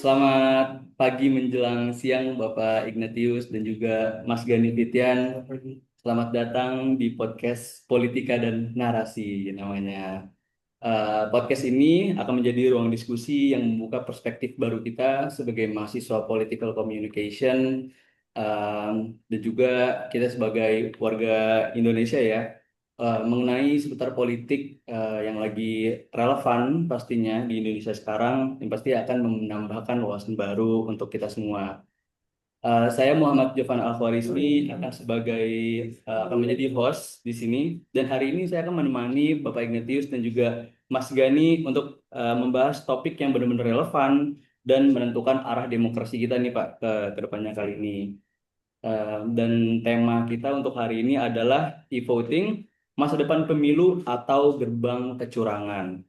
Selamat pagi menjelang siang Bapak Ignatius dan juga Mas Gani Fitian. Selamat datang di podcast Politika dan Narasi namanya. Podcast ini akan menjadi ruang diskusi yang membuka perspektif baru kita sebagai mahasiswa Political Communication dan juga kita sebagai warga Indonesia ya, mengenai seputar politik yang lagi relevan pastinya di Indonesia sekarang yang pasti akan menambahkan wawasan baru untuk kita semua. Saya Muhammad Jovan Al-Khwarizmi akan menjadi host di sini dan hari ini saya akan menemani Bapak Ignatius dan juga Mas Gani untuk membahas topik yang benar-benar relevan dan menentukan arah demokrasi kita nih Pak ke depannya kali ini. Dan tema kita untuk hari ini adalah e-voting, masa depan pemilu atau gerbang kecurangan.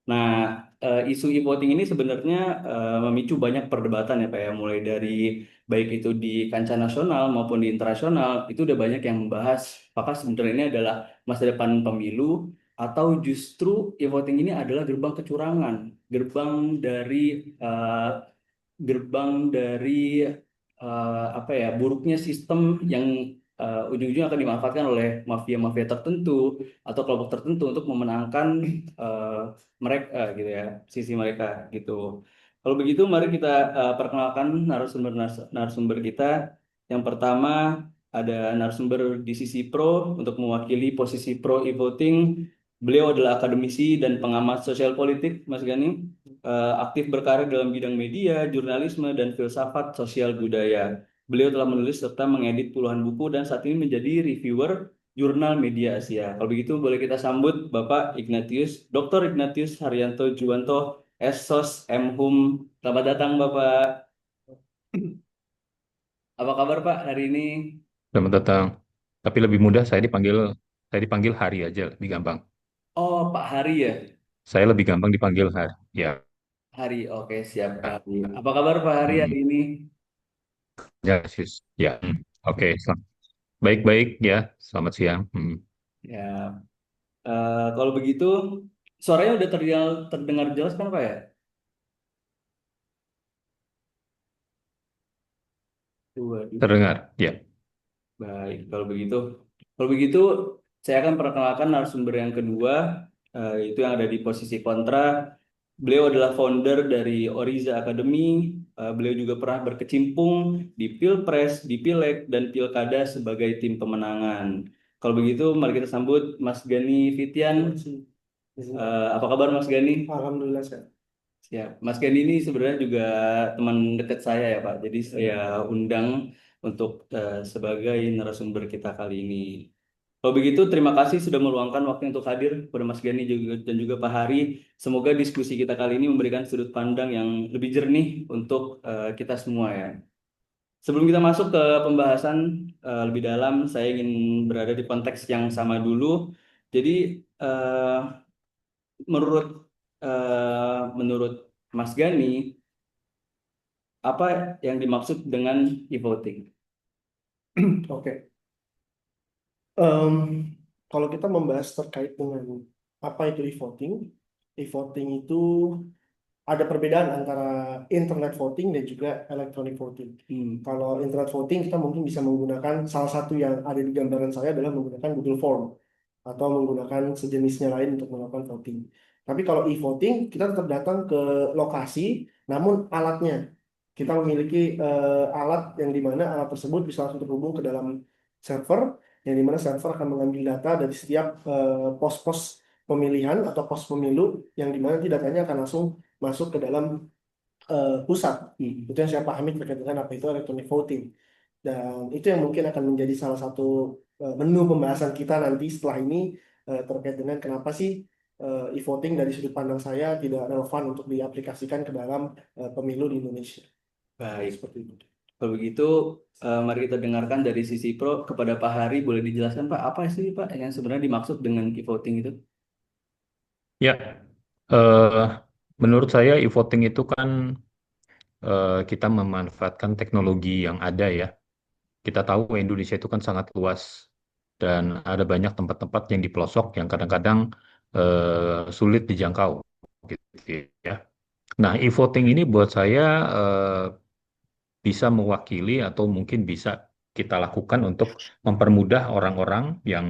Nah, isu e-voting ini sebenarnya memicu banyak perdebatan ya Pak ya, mulai dari baik itu di kancah nasional maupun di internasional, itu udah banyak yang membahas apakah sebenarnya ini adalah masa depan pemilu atau justru e-voting ini adalah gerbang kecurangan, gerbang dari eh, gerbang dari apa ya buruknya sistem yang ujung-ujungnya akan dimanfaatkan oleh mafia-mafia tertentu atau kelompok tertentu untuk memenangkan eh, mereka gitu ya sisi mereka gitu. Kalau begitu mari kita perkenalkan narasumber kita. Yang pertama ada narasumber di sisi pro untuk mewakili posisi pro e-voting. Beliau adalah akademisi dan pengamat sosial politik, Mas Gani, aktif berkarir dalam bidang media, jurnalisme, dan filsafat sosial budaya. Beliau telah menulis serta mengedit puluhan buku dan saat ini menjadi reviewer jurnal media Asia. Kalau begitu boleh kita sambut Bapak Ignatius, Dr. Ignatius Haryanto Juwanto, Sos M.Hum. Selamat datang Bapak. Apa kabar Pak hari ini? Selamat datang. Tapi lebih mudah saya dipanggil Hari aja, lebih gampang. Oh Pak Hari ya? Saya lebih gampang dipanggil Hari. Ya. Hari, oke siap Pak Hari. Apa kabar Pak Hari hari Hmm. ini? Ya, sis. Ya. Oke. Baik-baik ya. Selamat siang. Ya, kalau begitu suaranya udah terdengar jelas kan Pak ya? Waduh. Terdengar. Ya. Baik, kalau begitu saya akan perkenalkan narasumber yang kedua, itu yang ada di posisi kontra. Beliau adalah founder dari Oriza Academy. Beliau juga pernah berkecimpung di Pilpres, di Pileg, dan Pilkada sebagai tim pemenangan. Kalau begitu, mari kita sambut Mas Gani Fitian. Apa kabar Mas Gani? Alhamdulillah sehat. Siap. Mas Gani ini sebenarnya juga teman dekat saya ya Pak. Jadi saya undang untuk sebagai narasumber kita kali ini. Kalau begitu, terima kasih sudah meluangkan waktu untuk hadir kepada Mas Gani dan juga Pak Hari. Semoga diskusi kita kali ini memberikan sudut pandang yang lebih jernih untuk kita semua ya. Sebelum kita masuk ke pembahasan lebih dalam, saya ingin berada di konteks yang sama dulu. Jadi, eh, menurut menurut Mas Gani, apa yang dimaksud dengan e-voting? Oke. Em, Kalau kita membahas terkait dengan apa itu e-voting, e-voting itu ada perbedaan antara internet voting dan juga electronic voting. Kalau internet voting kita mungkin bisa menggunakan salah satu yang ada di gambaran saya adalah menggunakan Google Form atau menggunakan sejenisnya lain untuk melakukan voting. Tapi kalau e-voting kita tetap datang ke lokasi, namun alatnya kita memiliki alat yang dimana alat tersebut bisa langsung terhubung ke dalam server, yang dimana server akan mengambil data dari setiap pos-pos pemilihan atau pos pemilu, yang dimana nanti datanya akan langsung masuk ke dalam pusat. Itu yang saya pahami terkait dengan apa itu electronic voting. Dan itu yang mungkin akan menjadi salah satu menu pembahasan kita nanti setelah ini, terkait dengan kenapa sih e-voting dari sudut pandang saya tidak relevan untuk diaplikasikan ke dalam pemilu di Indonesia. Baik. Seperti itu. Kalau begitu, mari kita dengarkan dari sisi pro kepada Pak Hari. Boleh dijelaskan Pak, apa sih Pak yang sebenarnya dimaksud dengan e-voting itu? Ya. eh, Menurut saya e-voting itu kan kita memanfaatkan teknologi yang ada ya. Kita tahu Indonesia itu kan sangat luas dan ada banyak tempat-tempat yang di pelosok yang kadang-kadang sulit dijangkau gitu ya. Nah, e-voting ini buat saya eh, bisa mewakili atau mungkin bisa kita lakukan untuk mempermudah orang-orang yang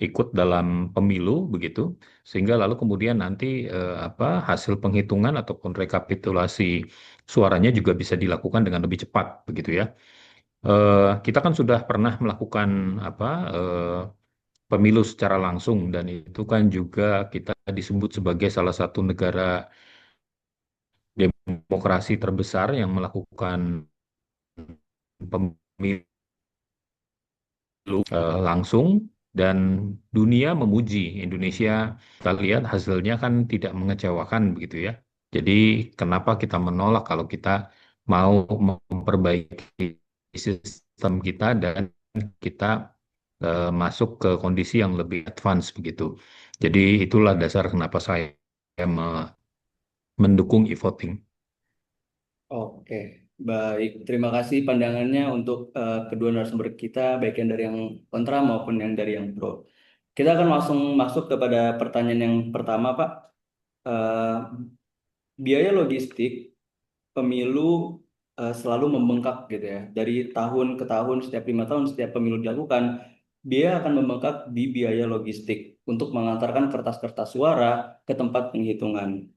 ikut dalam pemilu begitu, sehingga lalu kemudian nanti hasil penghitungan ataupun rekapitulasi suaranya juga bisa dilakukan dengan lebih cepat begitu ya. Kita kan sudah pernah melakukan apa eh, pemilu secara langsung dan itu kan juga kita disebut sebagai salah satu negara demokrasi terbesar yang melakukan pemilu langsung dan dunia memuji Indonesia. Kita lihat hasilnya kan tidak mengecewakan begitu ya. Jadi kenapa kita menolak kalau kita mau memperbaiki sistem kita dan kita masuk ke kondisi yang lebih advance begitu. Jadi itulah dasar kenapa saya mendukung e-voting. Oke, baik. Terima kasih pandangannya untuk kedua narasumber kita, baik yang dari yang kontra maupun yang dari yang pro. Kita akan langsung masuk kepada pertanyaan yang pertama, Pak. Eh, Biaya logistik pemilu selalu membengkak gitu ya. Dari tahun ke tahun, setiap 5 tahun, setiap pemilu dilakukan, biaya akan membengkak di biaya logistik untuk mengantarkan kertas-kertas suara ke tempat penghitungan.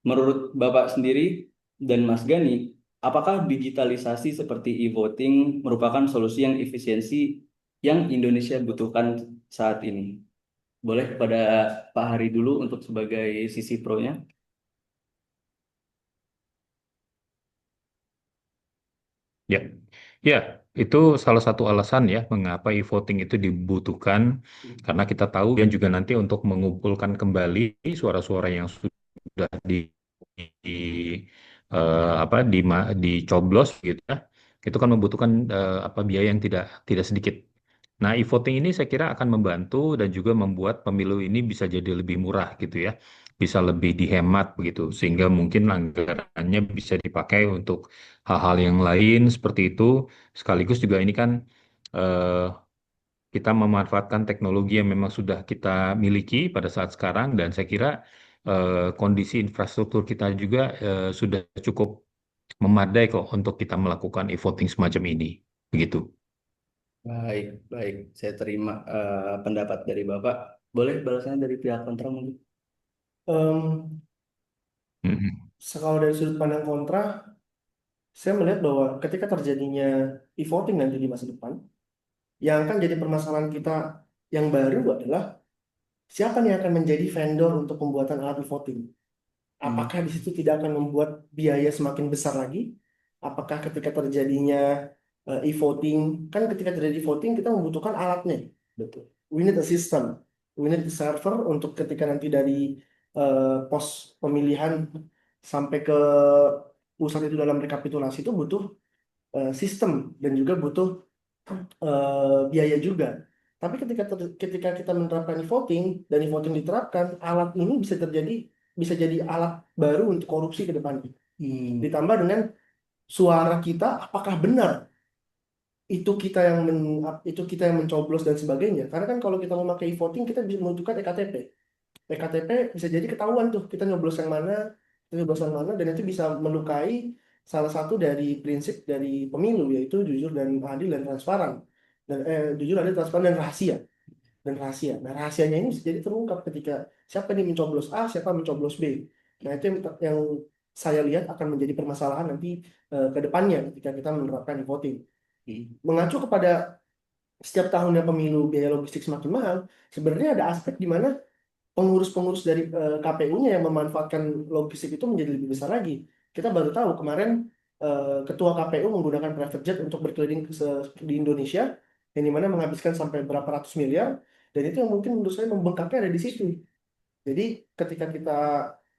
Menurut Bapak sendiri dan Mas Gani, apakah digitalisasi seperti e-voting merupakan solusi yang efisiensi yang Indonesia butuhkan saat ini? Boleh pada Pak Hari dulu untuk sebagai sisi pro-nya? Ya, ya, itu salah satu alasan ya mengapa e-voting itu dibutuhkan karena kita tahu dan juga nanti untuk mengumpulkan kembali suara-suara yang sudah di dicoblos gitu ya. Itu kan membutuhkan biaya yang tidak sedikit. Nah, e-voting ini saya kira akan membantu dan juga membuat pemilu ini bisa jadi lebih murah gitu ya. Bisa lebih dihemat begitu sehingga mungkin anggarannya bisa dipakai untuk hal-hal yang lain seperti itu. Sekaligus juga ini kan eh, kita memanfaatkan teknologi yang memang sudah kita miliki pada saat sekarang dan saya kira kondisi infrastruktur kita juga sudah cukup memadai kok untuk kita melakukan e-voting semacam ini. Begitu. Baik, baik. Saya terima pendapat dari Bapak. Boleh balasannya dari pihak kontra mungkin? Em, Mhm. Kalau dari sudut pandang kontra, saya melihat bahwa ketika terjadinya e-voting nanti di masa depan, yang akan jadi permasalahan kita yang baru adalah siapa nih yang akan menjadi vendor untuk pembuatan alat e-voting. Hmm. Apakah di situ tidak akan membuat biaya semakin besar lagi? Apakah ketika terjadinya e-voting, kan ketika terjadi voting kita membutuhkan alatnya. Betul. We need a system. We need a server untuk ketika nanti dari pos pemilihan sampai ke pusat itu dalam rekapitulasi itu butuh sistem dan juga butuh biaya juga. Tapi ketika kita menerapkan e-voting dan e-voting diterapkan, alat ini bisa jadi alat baru untuk korupsi ke depannya. Ditambah dengan suara kita, apakah benar itu kita yang mencoblos dan sebagainya. Karena kan kalau kita memakai e-voting kita bisa membutuhkan ektp. Ektp bisa jadi ketahuan tuh kita nyoblos yang mana dan itu bisa melukai salah satu dari prinsip dari pemilu yaitu jujur dan adil dan transparan jujur adil transparan dan rahasia. Nah rahasianya ini bisa jadi terungkap ketika siapa yang mencoblos A, siapa yang mencoblos B. Nah itu yang saya lihat akan menjadi permasalahan nanti ke depannya ketika kita menerapkan e-voting. Mengacu kepada setiap tahunnya pemilu biaya logistik semakin mahal, sebenarnya ada aspek di mana pengurus-pengurus dari KPU-nya yang memanfaatkan logistik itu menjadi lebih besar lagi. Kita baru tahu kemarin ketua KPU menggunakan private jet untuk berkeliling di Indonesia, yang dimana menghabiskan sampai berapa ratus miliar, dan itu yang mungkin menurut saya membengkaknya ada di situ. Jadi ketika kita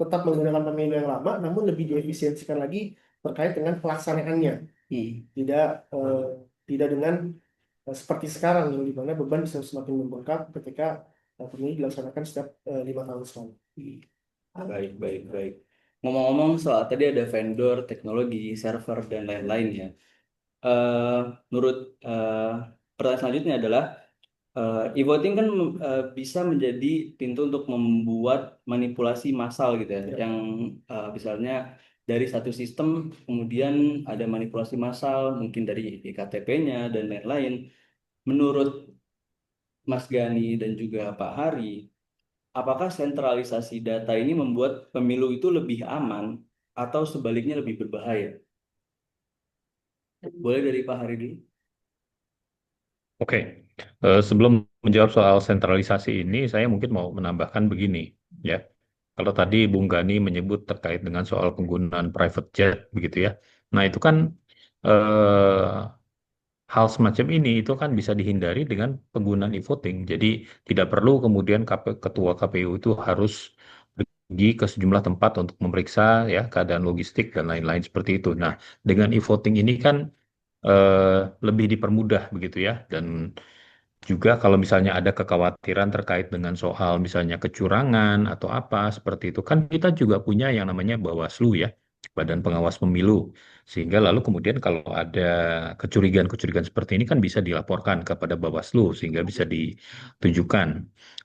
tetap menggunakan pemilu yang lama, namun lebih diefisiensikan lagi terkait dengan pelaksanaannya, tidak tidak dengan seperti sekarang yang dimana beban bisa semakin membengkak ketika pemilu dilaksanakan setiap 5 tahun sekali. Baik, baik, baik. Ngomong-ngomong soal tadi ada vendor, teknologi, server, dan lain-lain ya. Eh, Menurut eh, pertanyaan selanjutnya adalah e-voting kan bisa menjadi pintu untuk membuat manipulasi massal gitu ya. Ya. Yang misalnya dari satu sistem kemudian ada manipulasi massal mungkin dari iktp-nya dan lain-lain. Menurut Mas Gani dan juga Pak Hari, apakah sentralisasi data ini membuat pemilu itu lebih aman atau sebaliknya lebih berbahaya? Boleh dari Pak Hari dulu? Oke, sebelum menjawab soal sentralisasi ini, saya mungkin mau menambahkan begini, ya. Kalau tadi Bung Gani menyebut terkait dengan soal penggunaan private jet, begitu ya. Nah, itu kan eh, hal semacam ini itu kan bisa dihindari dengan penggunaan e-voting. Jadi tidak perlu kemudian ketua KPU itu harus pergi ke sejumlah tempat untuk memeriksa ya keadaan logistik dan lain-lain seperti itu. Nah, dengan e-voting ini kan lebih dipermudah begitu ya. Dan juga kalau misalnya ada kekhawatiran terkait dengan soal misalnya kecurangan atau apa seperti itu kan kita juga punya yang namanya Bawaslu ya, Badan Pengawas Pemilu. Sehingga lalu kemudian kalau ada kecurigaan-kecurigaan seperti ini kan bisa dilaporkan kepada Bawaslu sehingga bisa ditunjukkan.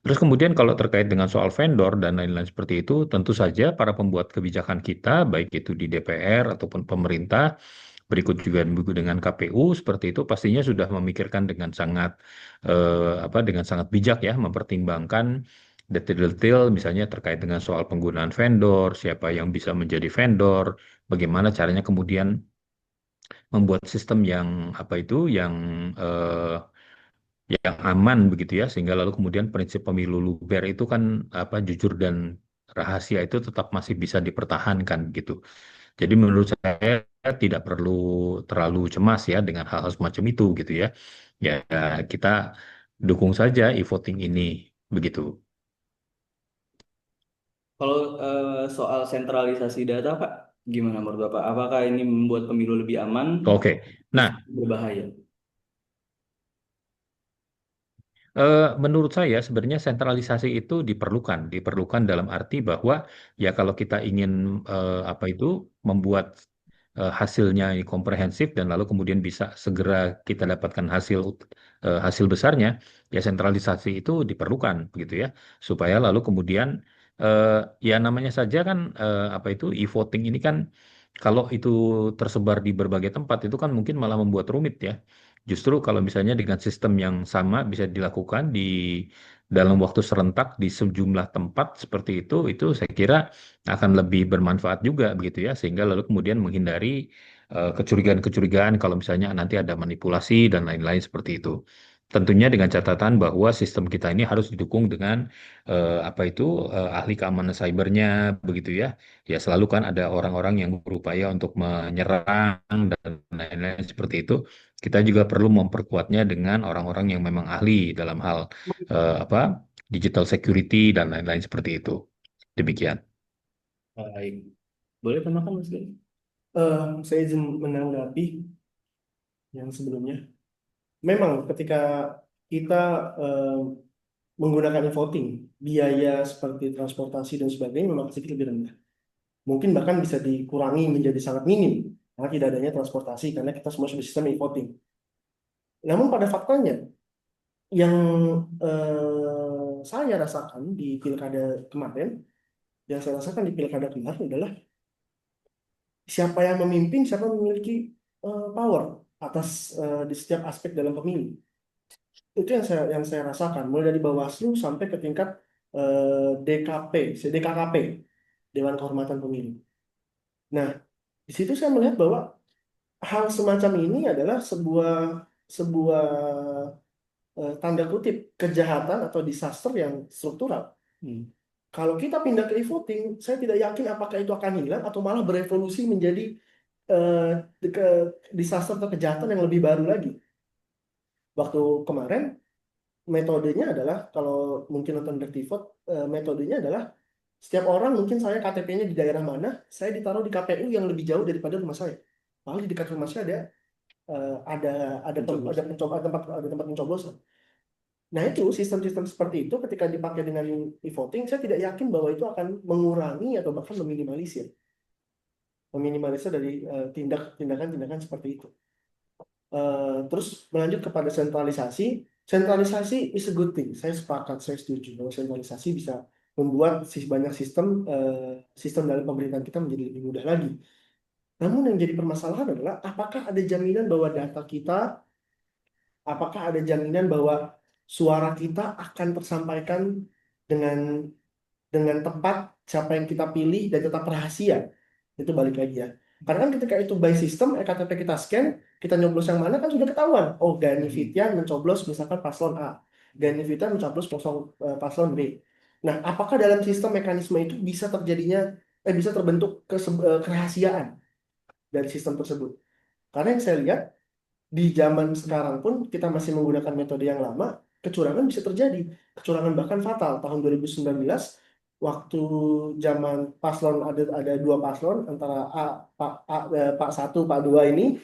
Terus kemudian kalau terkait dengan soal vendor dan lain-lain seperti itu, tentu saja para pembuat kebijakan kita, baik itu di DPR ataupun pemerintah, berikut juga dengan KPU seperti itu pastinya sudah memikirkan dengan sangat dengan sangat bijak ya mempertimbangkan detail-detail misalnya terkait dengan soal penggunaan vendor, siapa yang bisa menjadi vendor, bagaimana caranya kemudian membuat sistem yang eh, yang aman begitu ya sehingga lalu kemudian prinsip pemilu luber itu kan jujur dan rahasia itu tetap masih bisa dipertahankan gitu. Jadi menurut saya tidak perlu terlalu cemas ya dengan hal-hal semacam itu gitu ya. Ya kita dukung saja e-voting ini begitu. Kalau soal sentralisasi data, Pak, gimana menurut Bapak? Apakah ini membuat pemilu lebih aman Oke. atau Nah, berbahaya? menurut saya sebenarnya sentralisasi itu diperlukan dalam arti bahwa ya kalau kita ingin membuat hasilnya ini komprehensif dan lalu kemudian bisa segera kita dapatkan hasil besarnya, ya sentralisasi itu diperlukan begitu ya, supaya lalu kemudian eh, ya namanya saja kan e-voting ini kan kalau itu tersebar di berbagai tempat itu kan mungkin malah membuat rumit ya. Justru kalau misalnya dengan sistem yang sama bisa dilakukan di dalam waktu serentak di sejumlah tempat seperti itu saya kira akan lebih bermanfaat juga begitu ya, sehingga lalu kemudian menghindari kecurigaan-kecurigaan kalau misalnya nanti ada manipulasi dan lain-lain seperti itu. Tentunya dengan catatan bahwa sistem kita ini harus didukung dengan ahli keamanan cybernya begitu ya. Ya selalu kan ada orang-orang yang berupaya untuk menyerang dan lain-lain seperti itu. Kita juga perlu memperkuatnya dengan orang-orang yang memang ahli dalam hal eh, apa digital security dan lain-lain seperti itu. Demikian. Baik. Boleh tambahkan, Mas Gani? Saya izin menanggapi yang sebelumnya. Memang ketika kita eh, menggunakan e-voting, biaya seperti transportasi dan sebagainya memang sedikit lebih rendah. Mungkin bahkan bisa dikurangi menjadi sangat minim karena tidak adanya transportasi karena kita semua sudah sistem e-voting. Namun pada faktanya yang saya rasakan di pilkada kemarin, yang saya rasakan di pilkada kemarin adalah siapa yang memimpin, siapa yang memiliki power atas di setiap aspek dalam pemilu. Itu yang saya rasakan, mulai dari Bawaslu sampai ke tingkat DKP, DKKP, Dewan Kehormatan Pemilu. Nah, di situ saya melihat bahwa hal semacam ini adalah sebuah sebuah tanda kutip kejahatan atau disaster yang struktural. Hmm. Kalau kita pindah ke e-voting, saya tidak yakin apakah itu akan hilang atau malah berevolusi menjadi disaster atau kejahatan yang lebih baru lagi. Waktu kemarin metodenya adalah kalau mungkin nonton Dirty Vote, metodenya adalah setiap orang mungkin saya KTP-nya di daerah mana, saya ditaruh di KPU yang lebih jauh daripada rumah saya. Lalu di dekat rumah saya ada tempat pencoblosan. Nah itu sistem-sistem seperti itu ketika dipakai dengan e-voting, saya tidak yakin bahwa itu akan mengurangi atau bahkan meminimalisir dari tindakan-tindakan seperti itu. Terus melanjut kepada sentralisasi. Sentralisasi is a good thing. Saya sepakat, saya setuju bahwa sentralisasi bisa membuat banyak sistem dalam pemerintahan kita menjadi lebih mudah lagi. Namun yang jadi permasalahan adalah apakah ada jaminan bahwa data kita, apakah ada jaminan bahwa suara kita akan tersampaikan dengan tepat siapa yang kita pilih dan tetap rahasia. Itu balik lagi ya. Karena kan ketika itu by system, ektp kita scan, kita nyoblos yang mana kan sudah ketahuan. Oh, Gani Fitian mencoblos misalkan paslon A. Gani Fitian mencoblos paslon B. Nah, apakah dalam sistem mekanisme itu bisa terjadinya, bisa terbentuk kerahasiaan dari sistem tersebut? Karena yang saya lihat, di zaman sekarang pun kita masih menggunakan metode yang lama, kecurangan bisa terjadi. Kecurangan bahkan fatal. Tahun 2019, waktu zaman paslon ada dua paslon antara Pak satu, Pak dua ini,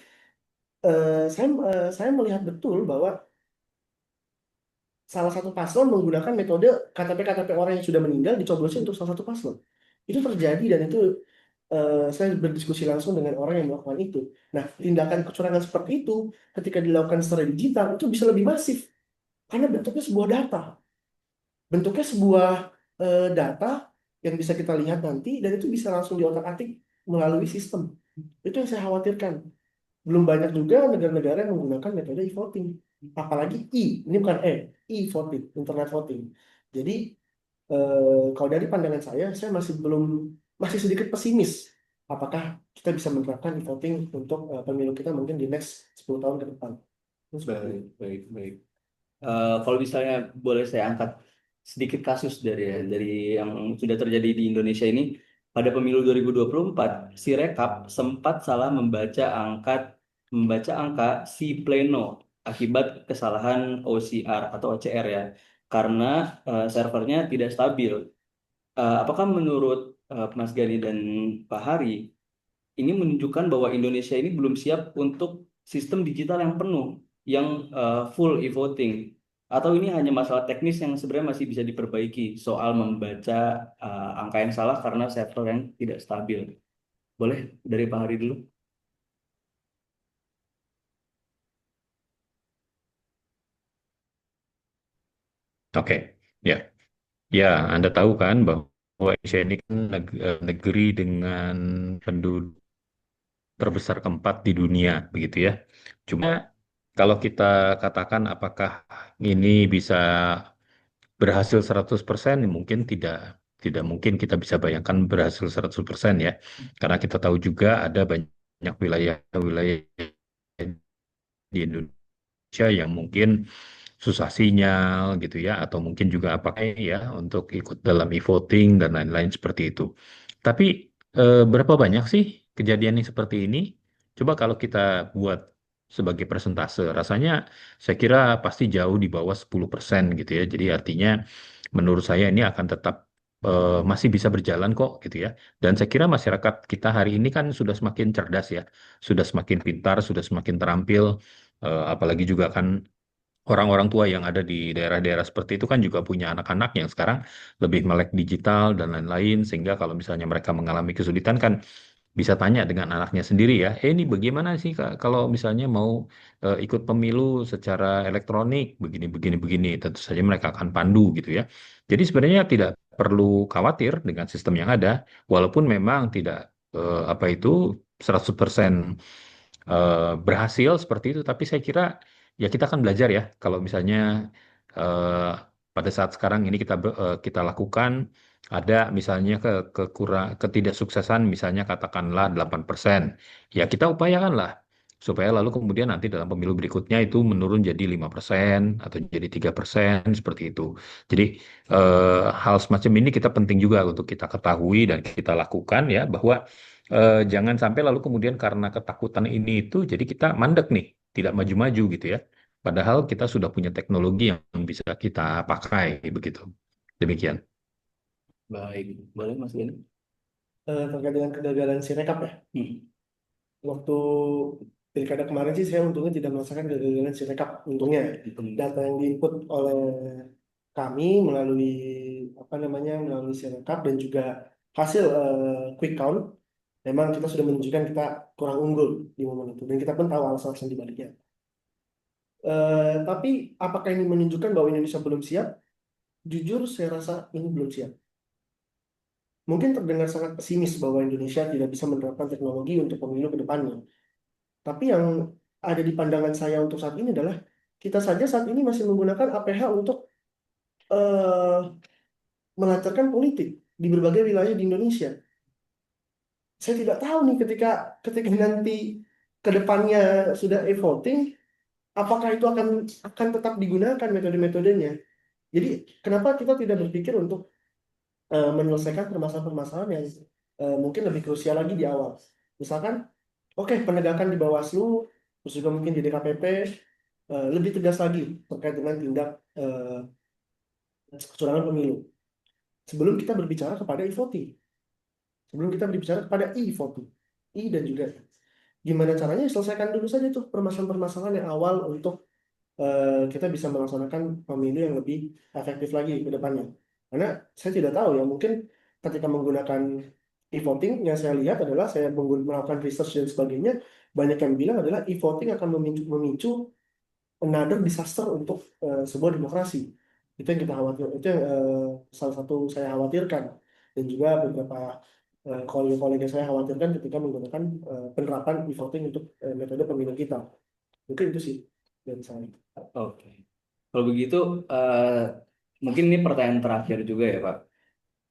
saya melihat betul bahwa salah satu paslon menggunakan metode KTP orang yang sudah meninggal dicoblosin untuk salah satu paslon. Itu terjadi dan itu saya berdiskusi langsung dengan orang yang melakukan itu. Nah, tindakan kecurangan seperti itu ketika dilakukan secara digital itu bisa lebih masif karena bentuknya sebuah data, bentuknya sebuah data yang bisa kita lihat nanti dan itu bisa langsung diotak-atik melalui sistem. Itu yang saya khawatirkan. Belum banyak juga negara-negara yang menggunakan metode e-voting. Apalagi ini bukan e-voting, internet voting. Jadi kalau dari pandangan saya masih sedikit pesimis. Apakah kita bisa menerapkan e-voting untuk pemilu kita mungkin di next 10 tahun ke depan. Itu seperti Baik, itu. baik, baik. Kalau misalnya boleh saya angkat sedikit kasus dari yang sudah terjadi di Indonesia ini, pada pemilu 2024, Sirekap sempat salah membaca angka si pleno akibat kesalahan OCR atau OCR ya, karena servernya tidak stabil. Apakah menurut Mas Gani dan Pak Hari ini menunjukkan bahwa Indonesia ini belum siap untuk sistem digital yang penuh, yang full e-voting. Atau ini hanya masalah teknis yang sebenarnya masih bisa diperbaiki soal membaca angka yang salah karena server yang tidak stabil. Boleh dari Pak Hari dulu? Oke, ya. Ya, Anda tahu kan bahwa Indonesia ini kan negeri dengan penduduk terbesar keempat di dunia, begitu ya. Cuma kalau kita katakan apakah ini bisa berhasil 100%, mungkin tidak mungkin kita bisa bayangkan berhasil 100% ya. Karena kita tahu juga ada banyak wilayah-wilayah di Indonesia yang mungkin susah sinyal gitu ya, atau mungkin juga pakai ya untuk ikut dalam e-voting dan lain-lain seperti itu. Tapi berapa banyak sih kejadian yang seperti ini? Coba kalau kita buat sebagai persentase, rasanya saya kira pasti jauh di bawah 10% gitu ya. Jadi artinya menurut saya ini akan tetap masih bisa berjalan kok gitu ya. Dan saya kira masyarakat kita hari ini kan sudah semakin cerdas ya, sudah semakin pintar, sudah semakin terampil. Apalagi juga kan orang-orang tua yang ada di daerah-daerah seperti itu kan juga punya anak-anak yang sekarang lebih melek digital dan lain-lain, sehingga kalau misalnya mereka mengalami kesulitan kan bisa tanya dengan anaknya sendiri ya, ini bagaimana sih Kak, kalau misalnya mau ikut pemilu secara elektronik begini begini begini, tentu saja mereka akan pandu gitu ya. Jadi sebenarnya tidak perlu khawatir dengan sistem yang ada, walaupun memang tidak apa itu 100% berhasil seperti itu, tapi saya kira ya kita akan belajar ya kalau misalnya eh, pada saat sekarang ini kita lakukan ada misalnya ketidaksuksesan misalnya katakanlah 8%, ya kita upayakanlah supaya lalu kemudian nanti dalam pemilu berikutnya itu menurun jadi 5% atau jadi 3% seperti itu. Jadi hal semacam ini kita penting juga untuk kita ketahui dan kita lakukan ya, bahwa jangan sampai lalu kemudian karena ketakutan ini itu jadi kita mandek nih, tidak maju-maju gitu ya. Padahal kita sudah punya teknologi yang bisa kita pakai begitu. Demikian. Baik, boleh Mas Gani? Terkait dengan kegagalan Sirekap ya. Hmm. Waktu pilkada kemarin sih saya untungnya tidak merasakan kegagalan Sirekap. Untungnya data yang diinput oleh kami melalui apa namanya melalui Sirekap dan juga hasil quick count memang kita sudah menunjukkan kita kurang unggul di momen itu dan kita pun tahu alasan-alasan di baliknya. Tapi apakah ini menunjukkan bahwa Indonesia belum siap? Jujur saya rasa ini belum siap. mungkin terdengar sangat pesimis bahwa Indonesia tidak bisa menerapkan teknologi untuk pemilu ke depannya. Tapi yang ada di pandangan saya untuk saat ini adalah kita saja saat ini masih menggunakan APH untuk eh, melancarkan politik di berbagai wilayah di Indonesia. Saya tidak tahu nih ketika ketika nanti ke depannya sudah e-voting, apakah itu akan tetap digunakan metode-metodenya. Jadi kenapa kita tidak berpikir untuk menyelesaikan permasalahan-permasalahan yang mungkin lebih krusial lagi di awal. Misalkan, oke, penegakan di Bawaslu, terus juga mungkin di DKPP lebih tegas lagi terkait dengan tindak kecurangan pemilu. Sebelum kita berbicara kepada e-voting, sebelum kita berbicara kepada e-voting, dan juga gimana caranya selesaikan dulu saja tuh permasalahan-permasalahan yang awal untuk kita bisa melaksanakan pemilu yang lebih efektif lagi ke depannya. Karena saya tidak tahu ya, mungkin ketika menggunakan e-voting, yang saya lihat adalah saya melakukan research dan sebagainya, banyak yang bilang adalah e-voting akan memicu another disaster untuk sebuah demokrasi. Itu yang kita khawatir, itu yang salah satu saya khawatirkan, dan juga beberapa kolega-kolega saya khawatirkan ketika menggunakan penerapan e-voting untuk metode pemilu kita. Mungkin itu sih dari saya. Oke. Kalau begitu, eh, mungkin ini pertanyaan terakhir juga ya, Pak.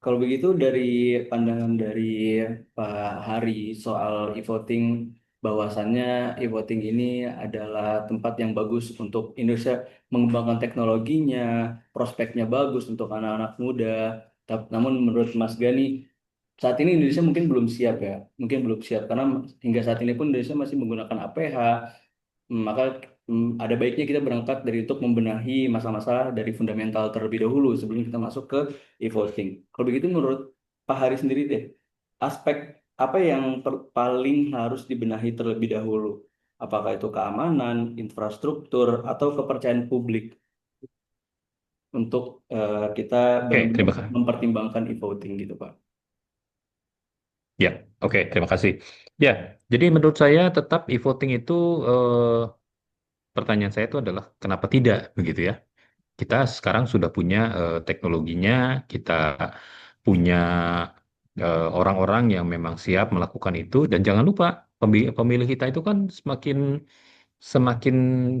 Kalau begitu dari pandangan dari Pak Hari soal e-voting, bahwasannya e-voting ini adalah tempat yang bagus untuk Indonesia mengembangkan teknologinya, prospeknya bagus untuk anak-anak muda. Namun menurut Mas Gani, saat ini Indonesia mungkin belum siap ya, mungkin belum siap karena hingga saat ini pun Indonesia masih menggunakan APH. Maka ada baiknya kita berangkat dari untuk membenahi masalah-masalah dari fundamental terlebih dahulu sebelum kita masuk ke e-voting. Kalau begitu menurut Pak Hari sendiri deh, aspek apa yang paling harus dibenahi terlebih dahulu? Apakah itu keamanan, infrastruktur, atau kepercayaan publik untuk kita Oke, benar-benar terima kasih. mempertimbangkan e-voting gitu, Pak? Ya, oke, terima kasih. Ya, jadi menurut saya tetap e-voting itu pertanyaan saya itu adalah kenapa tidak begitu ya? Kita sekarang sudah punya teknologinya, kita punya orang-orang yang memang siap melakukan itu, dan jangan lupa pemilih kita itu kan semakin semakin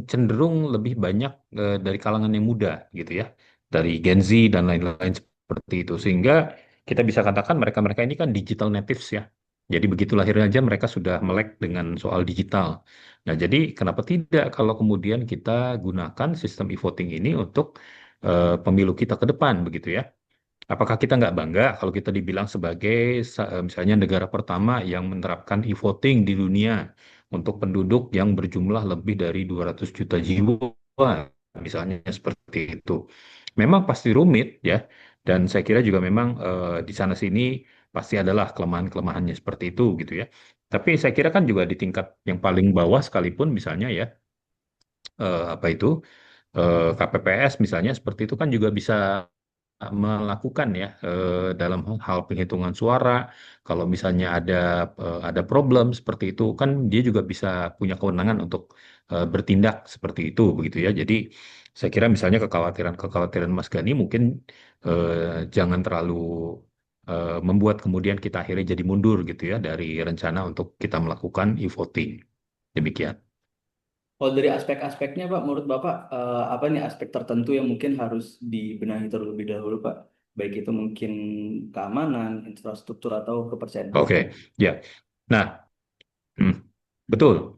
cenderung lebih banyak dari kalangan yang muda gitu ya, dari Gen Z dan lain-lain seperti itu, sehingga kita bisa katakan mereka-mereka ini kan digital natives ya. Jadi begitu lahirnya aja mereka sudah melek dengan soal digital. Nah, jadi kenapa tidak kalau kemudian kita gunakan sistem e-voting ini untuk pemilu kita ke depan begitu ya? Apakah kita nggak bangga kalau kita dibilang sebagai misalnya negara pertama yang menerapkan e-voting di dunia untuk penduduk yang berjumlah lebih dari 200 juta jiwa, misalnya seperti itu. Memang pasti rumit ya, dan saya kira juga memang di sana sini pasti adalah kelemahan-kelemahannya seperti itu gitu ya. Tapi saya kira kan juga di tingkat yang paling bawah sekalipun misalnya ya, apa itu KPPS misalnya seperti itu kan juga bisa melakukan ya dalam hal penghitungan suara. Kalau misalnya ada problem seperti itu kan dia juga bisa punya kewenangan untuk bertindak seperti itu begitu ya. Jadi saya kira misalnya kekhawatiran Mas Gani mungkin jangan terlalu membuat kemudian kita akhirnya jadi mundur gitu ya dari rencana untuk kita melakukan e-voting. Demikian. Kalau dari aspek-aspeknya, Pak, menurut Bapak, apa nih aspek tertentu yang mungkin harus dibenahi terlebih dahulu, Pak? Baik itu mungkin keamanan, infrastruktur, atau kepercayaan publik. Oke, ya. Nah, betul.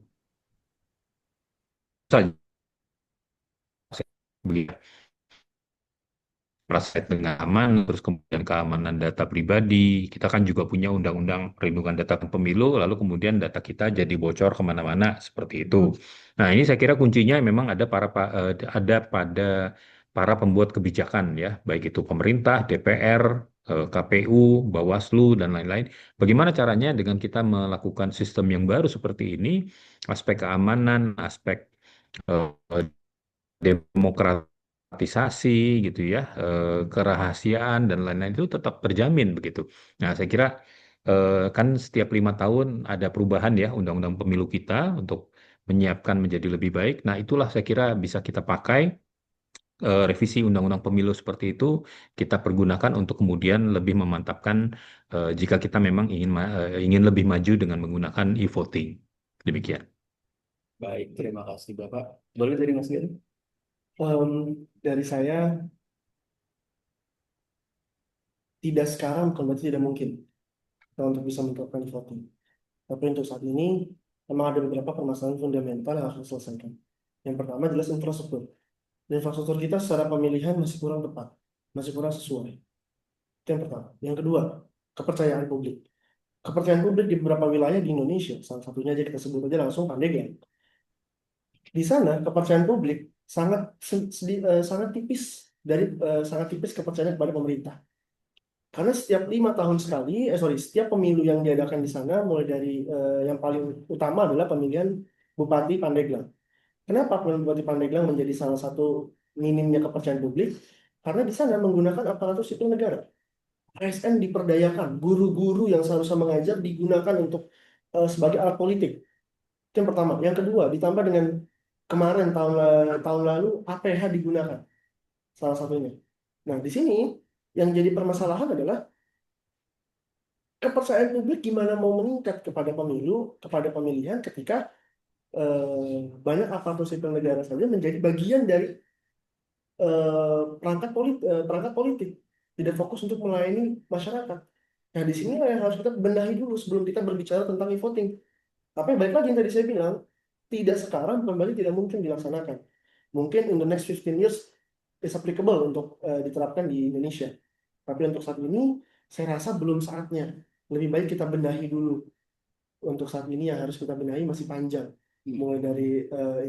Saja begitu. Terkait dengan aman, terus kemudian keamanan data pribadi. Kita kan juga punya undang-undang perlindungan data pemilu, lalu kemudian data kita jadi bocor kemana-mana seperti itu. Nah, ini saya kira kuncinya memang ada pada para pembuat kebijakan ya, baik itu pemerintah, DPR, KPU, Bawaslu dan lain-lain. Bagaimana caranya dengan kita melakukan sistem yang baru seperti ini, aspek keamanan, aspek eh, demokratisasi gitu ya, kerahasiaan dan lain-lain itu tetap terjamin begitu. Nah, saya kira kan setiap 5 tahun ada perubahan ya undang-undang pemilu kita untuk menyiapkan menjadi lebih baik. Nah, itulah saya kira bisa kita pakai revisi Undang-Undang Pemilu seperti itu kita pergunakan untuk kemudian lebih memantapkan jika kita memang ingin lebih maju dengan menggunakan e-voting. Demikian. Baik, terima kasih Bapak. Boleh dari Mas Gani? Em, dari saya, tidak sekarang bukan berarti tidak mungkin untuk bisa menerapkan e-voting. Tapi untuk saat ini, memang ada beberapa permasalahan fundamental yang harus diselesaikan. Yang pertama jelas infrastruktur. Dan infrastruktur kita secara pemilihan masih kurang tepat, masih kurang sesuai. Itu yang pertama. Yang kedua, kepercayaan publik. Kepercayaan publik di beberapa wilayah di Indonesia, salah satunya aja kita sebut aja langsung Pandeglang. Di sana kepercayaan publik sangat tipis sangat tipis kepercayaan kepada pemerintah. Karena setiap 5 tahun sekali, setiap pemilu yang diadakan di sana, mulai dari yang paling utama adalah pemilihan Bupati Pandeglang. Kenapa pemilihan Bupati Pandeglang menjadi salah satu minimnya kepercayaan publik? Karena di sana menggunakan aparatur sipil negara. ASN diperdayakan, guru-guru yang seharusnya mengajar digunakan untuk sebagai alat politik. Itu yang pertama. Yang kedua, ditambah dengan kemarin tahun lalu APH digunakan salah satunya. Nah, di sini yang jadi permasalahan adalah kepercayaan publik gimana mau meningkat kepada pemilu, kepada pemilihan ketika banyak aparatur sipil negara saja menjadi bagian dari perangkat politik, tidak fokus untuk melayani masyarakat. Nah, di sinilah yang harus kita benahi dulu sebelum kita berbicara tentang e-voting. Tapi balik lagi yang tadi saya bilang, tidak sekarang kembali tidak mungkin dilaksanakan. Mungkin in the next 15 years is applicable untuk diterapkan di Indonesia. Tapi untuk saat ini, saya rasa belum saatnya. Lebih baik kita benahi dulu. Untuk saat ini yang harus kita benahi masih panjang. Mulai dari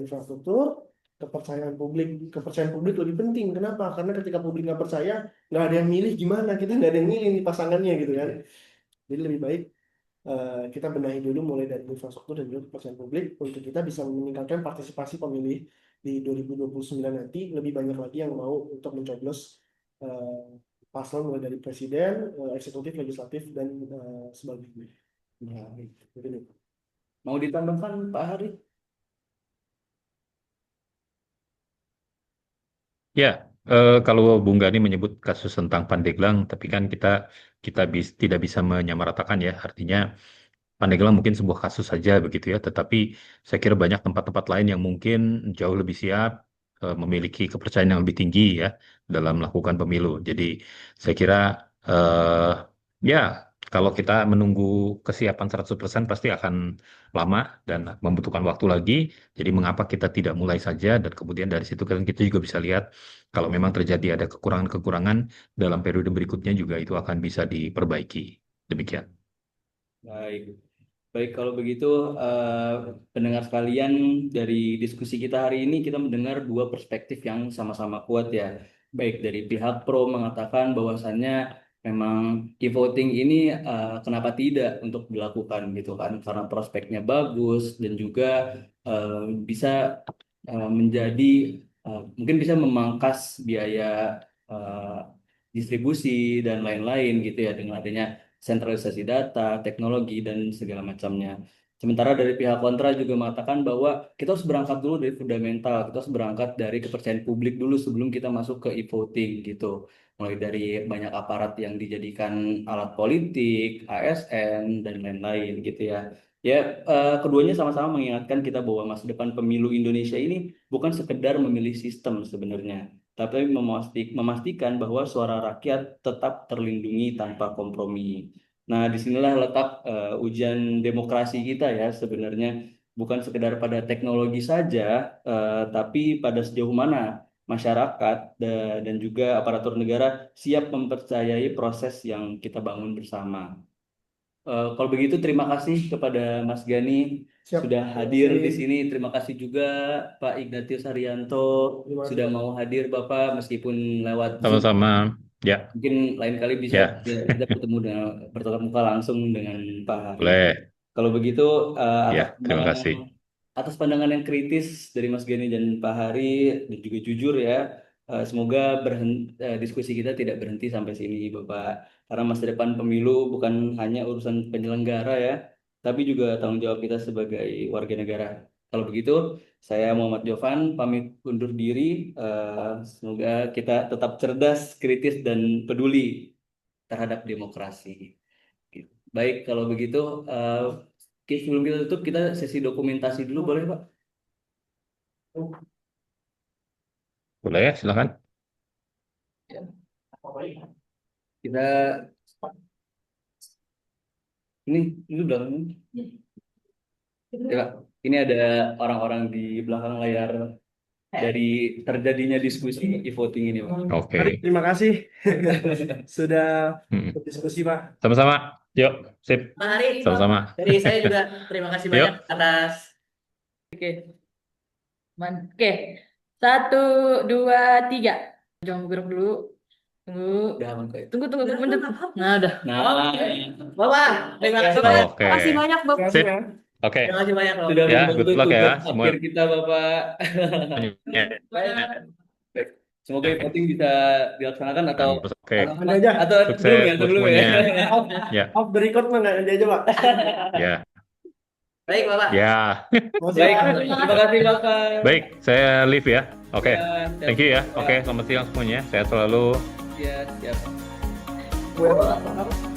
infrastruktur, kepercayaan publik lebih penting. Kenapa? Karena ketika publik nggak percaya, nggak ada yang milih gimana, kita nggak ada yang milih nih pasangannya gitu kan. Jadi lebih baik kita benahi dulu mulai dari infrastruktur dan juga kepercayaan publik untuk kita bisa meningkatkan partisipasi pemilih di 2029 nanti, lebih banyak lagi yang mau untuk mencoblos paslon mulai dari presiden, eksekutif, legislatif, dan sebagainya. Nah, Begini. mau ditambahkan Pak Hari? Ya, kalau Bung Gani menyebut kasus tentang Pandeglang, tapi kan kita tidak bisa menyamaratakan ya. Artinya Pandeglang mungkin sebuah kasus saja begitu ya, tetapi saya kira banyak tempat-tempat lain yang mungkin jauh lebih siap, memiliki kepercayaan yang lebih tinggi ya dalam melakukan pemilu. Jadi saya kira eh, ya kalau kita menunggu kesiapan 100% pasti akan lama dan membutuhkan waktu lagi. Jadi mengapa kita tidak mulai saja dan kemudian dari situ kan kita juga bisa lihat kalau memang terjadi ada kekurangan-kekurangan dalam periode berikutnya juga itu akan bisa diperbaiki. Demikian. Baik. Baik, kalau begitu pendengar sekalian, dari diskusi kita hari ini kita mendengar dua perspektif yang sama-sama kuat ya. Baik dari pihak pro mengatakan bahwasannya memang e-voting ini kenapa tidak untuk dilakukan gitu kan, karena prospeknya bagus dan juga eh, bisa menjadi mungkin bisa memangkas biaya eh, distribusi dan lain-lain gitu ya dengan adanya sentralisasi data, teknologi, dan segala macamnya. Sementara dari pihak kontra juga mengatakan bahwa kita harus berangkat dulu dari fundamental, kita harus berangkat dari kepercayaan publik dulu sebelum kita masuk ke e-voting gitu. Mulai dari banyak aparat yang dijadikan alat politik, ASN, dan lain-lain gitu ya. Ya, keduanya sama-sama mengingatkan kita bahwa masa depan pemilu Indonesia ini bukan sekedar memilih sistem sebenarnya, tapi memastikan bahwa suara rakyat tetap terlindungi tanpa kompromi. Nah, disinilah letak ujian demokrasi kita ya sebenarnya, bukan sekedar pada teknologi saja, tapi pada sejauh mana masyarakat dan juga aparatur negara siap mempercayai proses yang kita bangun bersama. Kalau begitu, terima kasih kepada Mas Gani Siap. sudah Terima hadir di kasih. sini. Terima kasih juga Pak Ignatius Haryanto Terima kasih, sudah Pak. mau hadir Bapak meskipun lewat Zoom. Sama-sama. Ya, Mungkin lain kali bisa ya, kita bertemu dengan bertatap muka langsung dengan Pak Hari. boleh. Kalau begitu, Ya, terima kasih. atas pandangan yang kritis dari Mas Gani dan Pak Hari dan juga jujur ya, semoga diskusi kita tidak berhenti sampai sini, Bapak. Karena masa depan pemilu bukan hanya urusan penyelenggara ya, tapi juga tanggung jawab kita sebagai warga negara. Kalau begitu, saya Muhammad Jovan pamit undur diri. Semoga kita tetap cerdas, kritis, dan peduli terhadap demokrasi. Baik, kalau begitu, sebelum kita tutup, kita sesi dokumentasi dulu, boleh Pak? Boleh ya, silakan. Kita ini belakang. Ya, Pak. Ini ada orang-orang di belakang layar dari terjadinya diskusi e-voting ini, Pak. Oke. Mari, terima kasih sudah Hmm. berdiskusi, Pak. Sama-sama. Yuk, sip. Bang Hari, Sama-sama. dari saya juga terima kasih Yuk. banyak atas. Oke, Oke, 1, 2, 3. Jangan bergerak dulu. Tunggu. Udah aman kok ya? Tunggu, mundur. Nah, udah. Nah, Bapak, terima kasih banyak. Oke. Terima kasih banyak, Bapak. Terima kasih, Sip. ya. Oke. Terima kasih banyak, Bapak. sudah Ya, membantu good luck ya tugas semua. akhir kita, Bapak. Ya. Baik. Semoga e-voting bisa dilaksanakan atau Oke. Nanti aja. Sukses belum ya, buat belum ya. semuanya. Off, Ya. off the record mah nanti aja, Pak. Ya. Baik, Bapak. Ya. Makasih, Baik, Pak. terima kasih Bapak. Baik, saya leave ya. Oke. Ya, siap. Thank you ya. Oke, selamat siang semuanya. Sehat selalu. Ya, siap. Gue-